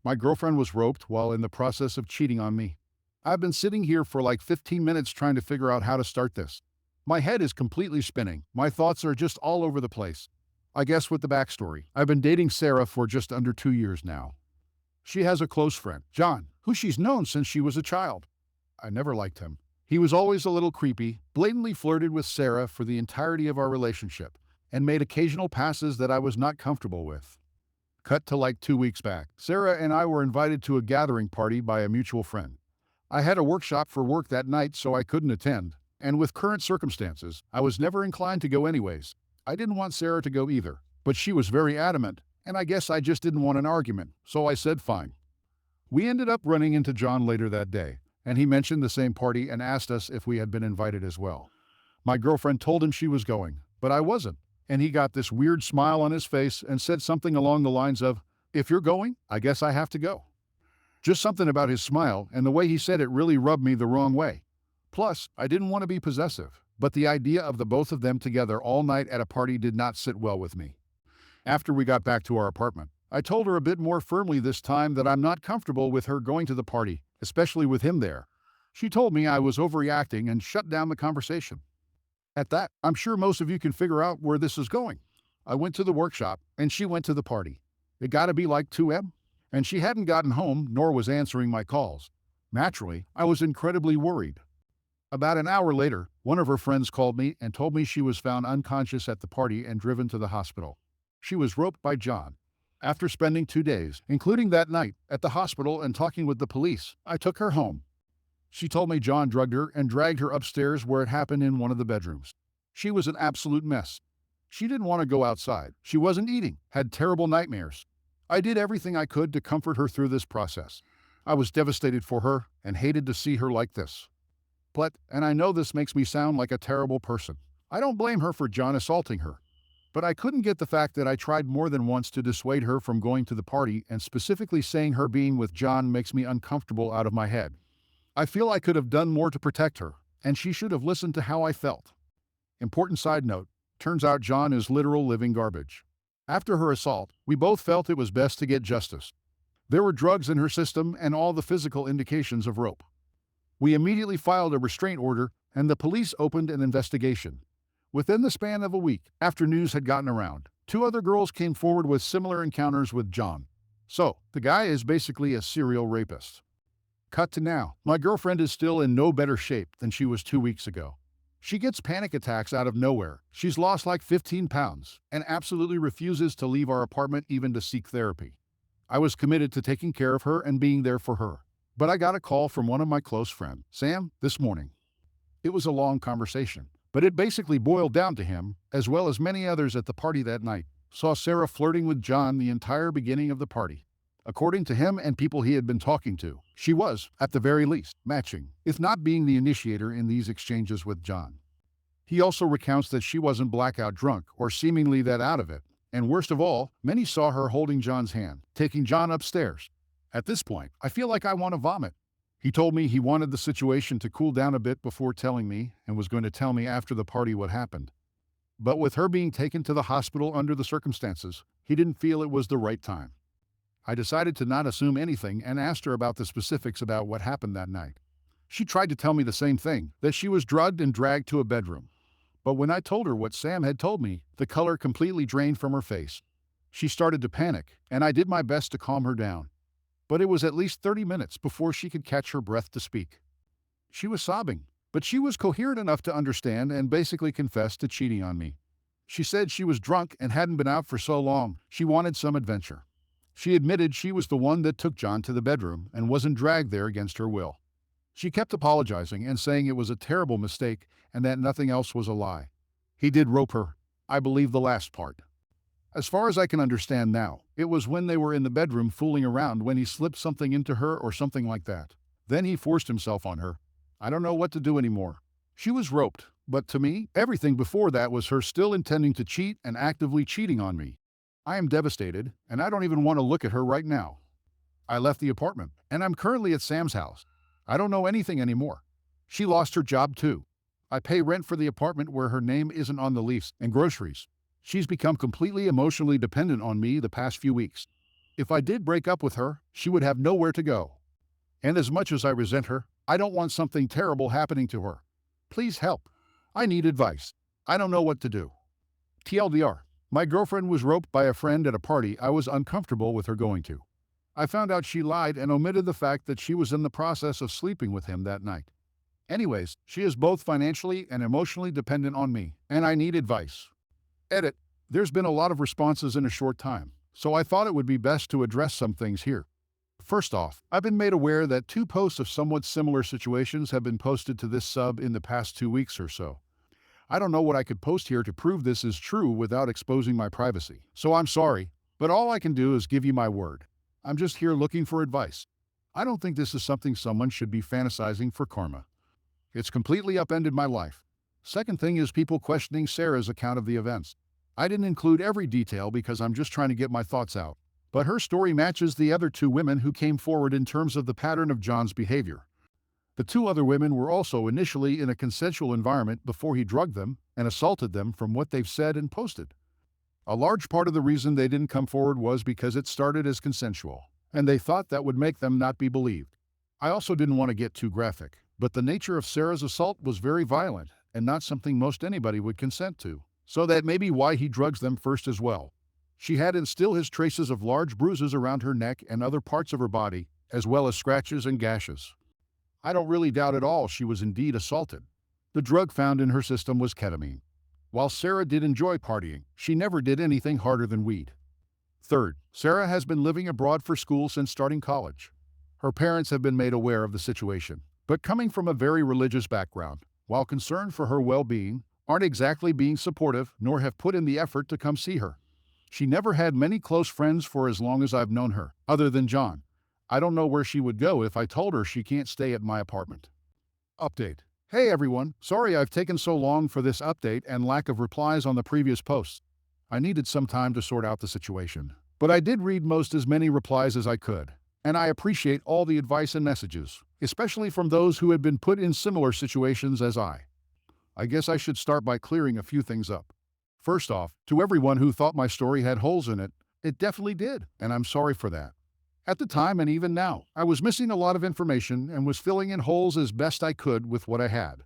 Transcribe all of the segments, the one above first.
My girlfriend was roped while in the process of cheating on me. I've been sitting here for like 15 minutes trying to figure out how to start this. My head is completely spinning. My thoughts are just all over the place. I guess with the backstory, I've been dating Sarah for just under 2 years now. She has a close friend, John, who she's known since she was a child. I never liked him. He was always a little creepy, blatantly flirted with Sarah for the entirety of our relationship, and made occasional passes that I was not comfortable with. Cut to like 2 weeks back. Sarah and I were invited to a gathering party by a mutual friend. I had a workshop for work that night, so I couldn't attend, and with current circumstances, I was never inclined to go anyways. I didn't want Sarah to go either, but she was very adamant, and I guess I just didn't want an argument, so I said fine. We ended up running into John later that day, and he mentioned the same party and asked us if we had been invited as well. My girlfriend told him she was going, but I wasn't, and he got this weird smile on his face and said something along the lines of, "If you're going, I guess I have to go." Just something about his smile and the way he said it really rubbed me the wrong way. Plus, I didn't want to be possessive, but the idea of the both of them together all night at a party did not sit well with me. After we got back to our apartment, I told her a bit more firmly this time that I'm not comfortable with her going to the party, especially with him there. She told me I was overreacting and shut down the conversation. At that, I'm sure most of you can figure out where this is going. I went to the workshop, and she went to the party. It gotta be like 2 a.m., and she hadn't gotten home nor was answering my calls. Naturally, I was incredibly worried. About an hour later, one of her friends called me and told me she was found unconscious at the party and driven to the hospital. She was roped by John. After spending 2 days, including that night, at the hospital and talking with the police, I took her home. She told me John drugged her and dragged her upstairs where it happened in one of the bedrooms. She was an absolute mess. She didn't want to go outside. She wasn't eating, had terrible nightmares. I did everything I could to comfort her through this process. I was devastated for her and hated to see her like this. And I know this makes me sound like a terrible person. I don't blame her for John assaulting her. But I couldn't get the fact that I tried more than once to dissuade her from going to the party, and specifically saying her being with John makes me uncomfortable out of my head. I feel I could have done more to protect her, and she should have listened to how I felt. Important side note, turns out John is literal living garbage. After her assault, we both felt it was best to get justice. There were drugs in her system and all the physical indications of rope. We immediately filed a restraint order, and the police opened an investigation. Within the span of a week, after news had gotten around, 2 other girls came forward with similar encounters with John. So, the guy is basically a serial rapist. Cut to now. My girlfriend is still in no better shape than she was 2 weeks ago. She gets panic attacks out of nowhere. She's lost like 15 pounds and absolutely refuses to leave our apartment even to seek therapy. I was committed to taking care of her and being there for her. But I got a call from one of my close friends, Sam, this morning. It was a long conversation, but it basically boiled down to him, as well as many others at the party that night, saw Sarah flirting with John the entire beginning of the party. According to him and people he had been talking to, she was, at the very least, matching, if not being the initiator in these exchanges with John. He also recounts that she wasn't blackout drunk or seemingly that out of it, and worst of all, many saw her holding John's hand, taking John upstairs. At this point, I feel like I want to vomit. He told me he wanted the situation to cool down a bit before telling me, and was going to tell me after the party what happened. But with her being taken to the hospital under the circumstances, he didn't feel it was the right time. I decided to not assume anything and asked her about the specifics about what happened that night. She tried to tell me the same thing, that she was drugged and dragged to a bedroom. But when I told her what Sam had told me, the color completely drained from her face. She started to panic, and I did my best to calm her down. But it was at least 30 minutes before she could catch her breath to speak. She was sobbing, but she was coherent enough to understand and basically confessed to cheating on me. She said she was drunk and hadn't been out for so long, she wanted some adventure. She admitted she was the one that took John to the bedroom and wasn't dragged there against her will. She kept apologizing and saying it was a terrible mistake and that nothing else was a lie. He did rope her. I believe the last part. As far as I can understand now, it was when they were in the bedroom fooling around when he slipped something into her or something like that. Then he forced himself on her. I don't know what to do anymore. She was roped, but to me, everything before that was her still intending to cheat and actively cheating on me. I am devastated, and I don't even want to look at her right now. I left the apartment, and I'm currently at Sam's house. I don't know anything anymore. She lost her job too. I pay rent for the apartment where her name isn't on the lease, and groceries. She's become completely emotionally dependent on me the past few weeks. If I did break up with her, she would have nowhere to go. And as much as I resent her, I don't want something terrible happening to her. Please help. I need advice. I don't know what to do. TLDR. My girlfriend was roped by a friend at a party I was uncomfortable with her going to. I found out she lied and omitted the fact that she was in the process of sleeping with him that night. Anyways, she is both financially and emotionally dependent on me, and I need advice. Edit. There's been a lot of responses in a short time, so I thought it would be best to address some things here. First off, I've been made aware that 2 posts of somewhat similar situations have been posted to this sub in the past 2 weeks or so. I don't know what I could post here to prove this is true without exposing my privacy, so I'm sorry, but all I can do is give you my word. I'm just here looking for advice. I don't think this is something someone should be fantasizing for karma. It's completely upended my life. Second thing is people questioning Sarah's account of the events. I didn't include every detail because I'm just trying to get my thoughts out. But her story matches the other 2 women who came forward in terms of the pattern of John's behavior. The 2 other women were also initially in a consensual environment before he drugged them and assaulted them from what they've said and posted. A large part of the reason they didn't come forward was because it started as consensual, and they thought that would make them not be believed. I also didn't want to get too graphic, but the nature of Sarah's assault was very violent and not something most anybody would consent to, so that may be why he drugs them first as well. She had and still has traces of large bruises around her neck and other parts of her body, as well as scratches and gashes. I don't really doubt at all she was indeed assaulted. The drug found in her system was ketamine. While Sarah did enjoy partying, she never did anything harder than weed. Third, Sarah has been living abroad for school since starting college. Her parents have been made aware of the situation, but coming from a very religious background, while concerned for her well-being, aren't exactly being supportive nor have put in the effort to come see her. She never had many close friends for as long as I've known her, other than John. I don't know where she would go if I told her she can't stay at my apartment. Update. Hey everyone, sorry I've taken so long for this update and lack of replies on the previous posts. I needed some time to sort out the situation, but I did read most as many replies as I could, and I appreciate all the advice and messages, especially from those who had been put in similar situations as I. I guess I should start by clearing a few things up. First off, to everyone who thought my story had holes in it, it definitely did, and I'm sorry for that. At the time and even now, I was missing a lot of information and was filling in holes as best I could with what I had.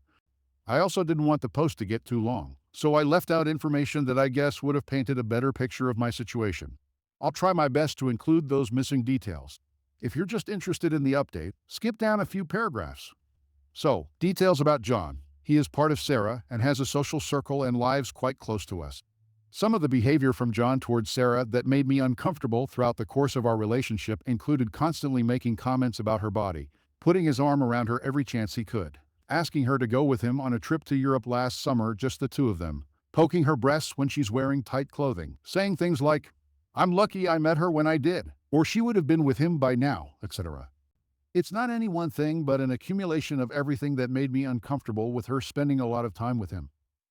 I also didn't want the post to get too long, so I left out information that I guess would have painted a better picture of my situation. I'll try my best to include those missing details. If you're just interested in the update, skip down a few paragraphs. So, details about John. He is part of Sarah and has a social circle and lives quite close to us. Some of the behavior from John towards Sarah that made me uncomfortable throughout the course of our relationship included constantly making comments about her body, putting his arm around her every chance he could, asking her to go with him on a trip to Europe last summer, just the 2 of them, poking her breasts when she's wearing tight clothing, saying things like, "I'm lucky I met her when I did," or "she would have been with him by now," etc. It's not any one thing but an accumulation of everything that made me uncomfortable with her spending a lot of time with him.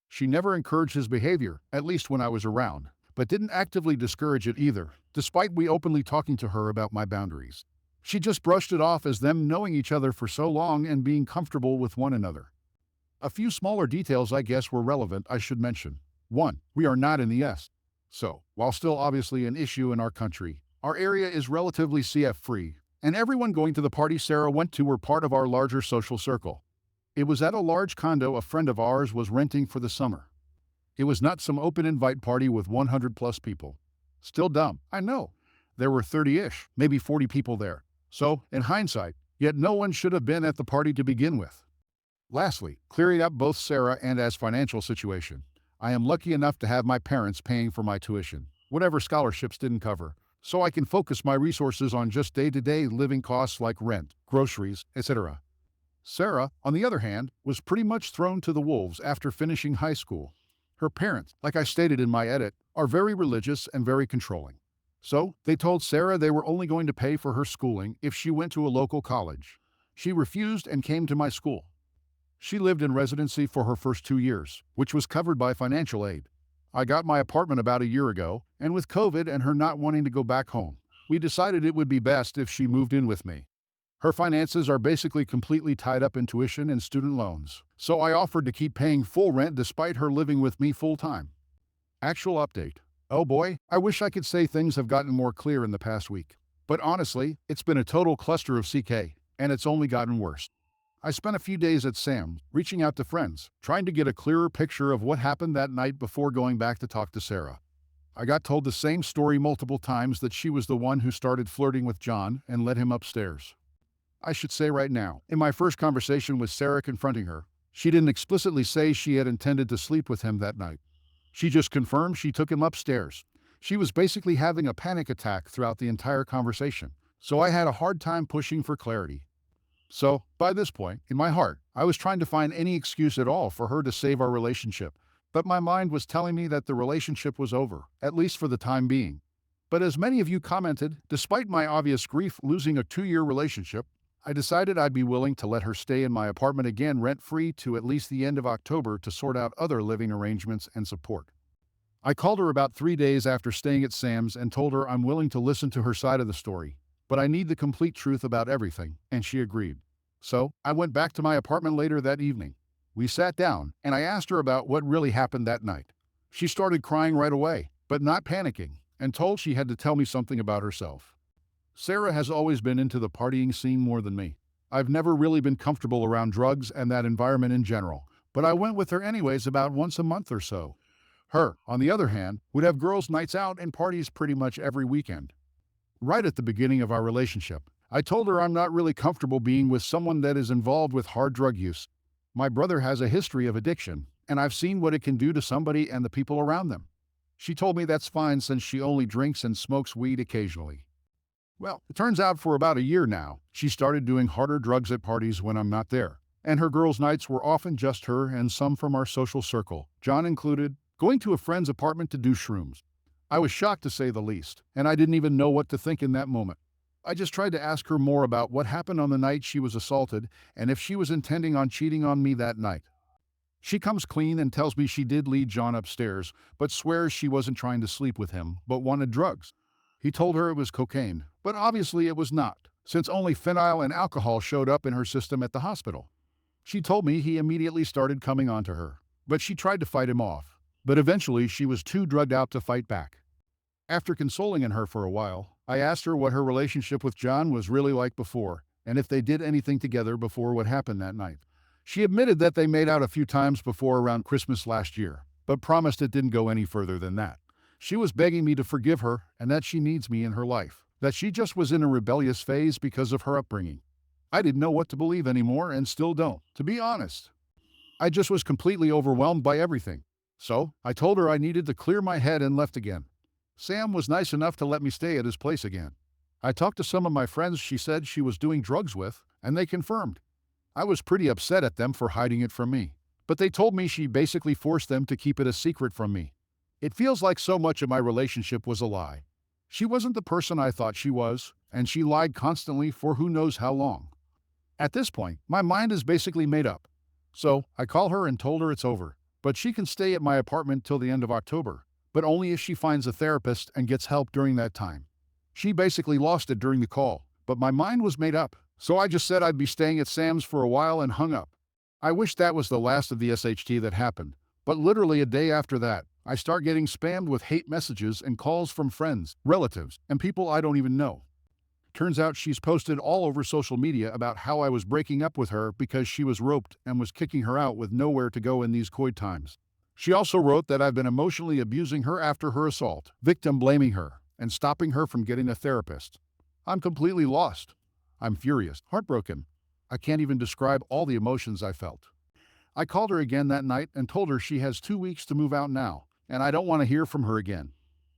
She never encouraged his behavior, at least when I was around, but didn't actively discourage it either, despite me openly talking to her about my boundaries. She just brushed it off as them knowing each other for so long and being comfortable with one another. A few smaller details I guess were relevant I should mention. 1. We are not in the S. So, while still obviously an issue in our country, our area is relatively CF-free, and everyone going to the party Sarah went to were part of our larger social circle. It was at a large condo a friend of ours was renting for the summer. It was not some open invite party with 100+ people. Still dumb, I know. There were 30-ish, maybe 40 people there. So, in hindsight, yet no one should have been at the party to begin with. Lastly, clearing up both Sarah and A's financial situation. I am lucky enough to have my parents paying for my tuition, whatever scholarships didn't cover, so I can focus my resources on just day-to-day living costs like rent, groceries, etc. Sarah, on the other hand, was pretty much thrown to the wolves after finishing high school. Her parents, like I stated in my edit, are very religious and very controlling. So, they told Sarah they were only going to pay for her schooling if she went to a local college. She refused and came to my school. She lived in residency for her first 2 years, which was covered by financial aid. I got my apartment about a year ago, and with COVID and her not wanting to go back home, we decided it would be best if she moved in with me. Her finances are basically completely tied up in tuition and student loans, so I offered to keep paying full rent despite her living with me full-time. Actual update. Oh boy, I wish I could say things have gotten more clear in the past week. But honestly, it's been a total cluster of CK, and it's only gotten worse. I spent a few days at Sam, reaching out to friends, trying to get a clearer picture of what happened that night before going back to talk to Sarah. I got told the same story multiple times that she was the one who started flirting with John and led him upstairs. I should say right now, in my first conversation with Sarah confronting her, she didn't explicitly say she had intended to sleep with him that night. She just confirmed she took him upstairs. She was basically having a panic attack throughout the entire conversation, so I had a hard time pushing for clarity. So, by this point, in my heart, I was trying to find any excuse at all for her to save our relationship. But my mind was telling me that the relationship was over, at least for the time being. But as many of you commented, despite my obvious grief losing a 2-year relationship, I decided I'd be willing to let her stay in my apartment again rent-free to at least the end of October to sort out other living arrangements and support. I called her about 3 days after staying at Sam's and told her I'm willing to listen to her side of the story, but I need the complete truth about everything, and she agreed. So, I went back to my apartment later that evening. We sat down, and I asked her about what really happened that night. She started crying right away, but not panicking, and told she had to tell me something about herself. Sarah has always been into the partying scene more than me. I've never really been comfortable around drugs and that environment in general, but I went with her anyways about once a month or so. Her, on the other hand, would have girls' nights out and parties pretty much every weekend. Right at the beginning of our relationship, I told her I'm not really comfortable being with someone that is involved with hard drug use. My brother has a history of addiction, and I've seen what it can do to somebody and the people around them. She told me that's fine since she only drinks and smokes weed occasionally. Well, it turns out for about a year now, she started doing harder drugs at parties when I'm not there. And her girls' nights were often just her and some from our social circle, John included, going to a friend's apartment to do shrooms. I was shocked to say the least, and I didn't even know what to think in that moment. I just tried to ask her more about what happened on the night she was assaulted and if she was intending on cheating on me that night. She comes clean and tells me she did lead John upstairs, but swears she wasn't trying to sleep with him, but wanted drugs. He told her it was cocaine, but obviously it was not, since only phenyl and alcohol showed up in her system at the hospital. She told me he immediately started coming onto her, but she tried to fight him off. But eventually she was too drugged out to fight back. After consoling in her for a while, I asked her what her relationship with John was really like before, and if they did anything together before what happened that night. She admitted that they made out a few times before around Christmas last year, but promised it didn't go any further than that. She was begging me to forgive her and that she needs me in her life, that she just was in a rebellious phase because of her upbringing. I didn't know what to believe anymore and still don't, to be honest. I just was completely overwhelmed by everything. So, I told her I needed to clear my head and left again. Sam was nice enough to let me stay at his place again. I talked to some of my friends she said she was doing drugs with, and they confirmed. I was pretty upset at them for hiding it from me, but they told me she basically forced them to keep it a secret from me. It feels like so much of my relationship was a lie. She wasn't the person I thought she was, and she lied constantly for who knows how long. At this point, my mind is basically made up. So, I call her and told her it's over, but she can stay at my apartment till the end of October, but only if she finds a therapist and gets help during that time. She basically lost it during the call, but my mind was made up, so I just said I'd be staying at Sam's for a while and hung up. I wish that was the last of the SHT that happened, but literally a day after that, I start getting spammed with hate messages and calls from friends, relatives, and people I don't even know. Turns out she's posted all over social media about how I was breaking up with her because she was roped and was kicking her out with nowhere to go in these coy times. She also wrote that I've been emotionally abusing her after her assault, victim blaming her, and stopping her from getting a therapist. I'm completely lost. I'm furious, heartbroken. I can't even describe all the emotions I felt. I called her again that night and told her she has 2 weeks to move out now, and I don't want to hear from her again.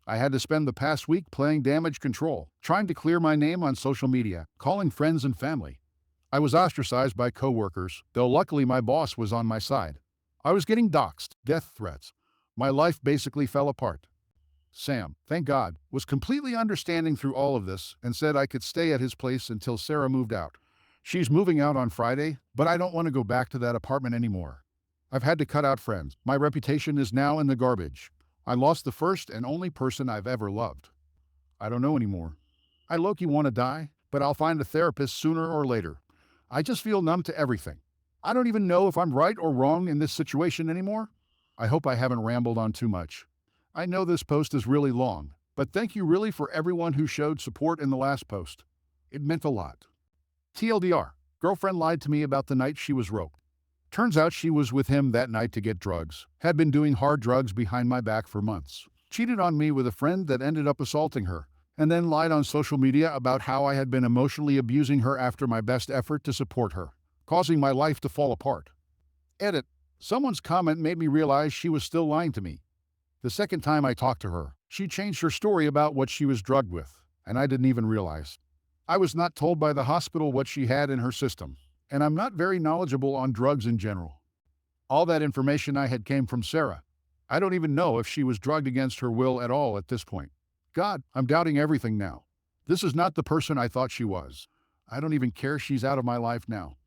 I had to spend the past week playing damage control, trying to clear my name on social media, calling friends and family. I was ostracized by coworkers, though luckily my boss was on my side. I was getting doxxed, death threats. My life basically fell apart. Sam, thank God, was completely understanding through all of this and said I could stay at his place until Sarah moved out. She's moving out on Friday, but I don't want to go back to that apartment anymore. I've had to cut out friends. My reputation is now in the garbage. I lost the first and only person I've ever loved. I don't know anymore. I low-key want to die, but I'll find a therapist sooner or later. I just feel numb to everything. I don't even know if I'm right or wrong in this situation anymore. I hope I haven't rambled on too much. I know this post is really long, But thank you really for everyone who showed support in the last post. It meant a lot. TLDR, girlfriend lied to me about the night she was roped. Turns out she was with him that night to get drugs, had been doing hard drugs behind my back for months, cheated on me with a friend that ended up assaulting her, and then lied on social media about how I had been emotionally abusing her after my best effort to support her, causing my life to fall apart. Edit. Someone's comment made me realize she was still lying to me. The second time I talked to her, she changed her story about what she was drugged with, and I didn't even realize. I was not told by the hospital what she had in her system, and I'm not very knowledgeable on drugs in general. All that information I had came from Sarah. I don't even know if she was drugged against her will at all at this point. God, I'm doubting everything now. This is not the person I thought she was. I don't even care she's out of my life now.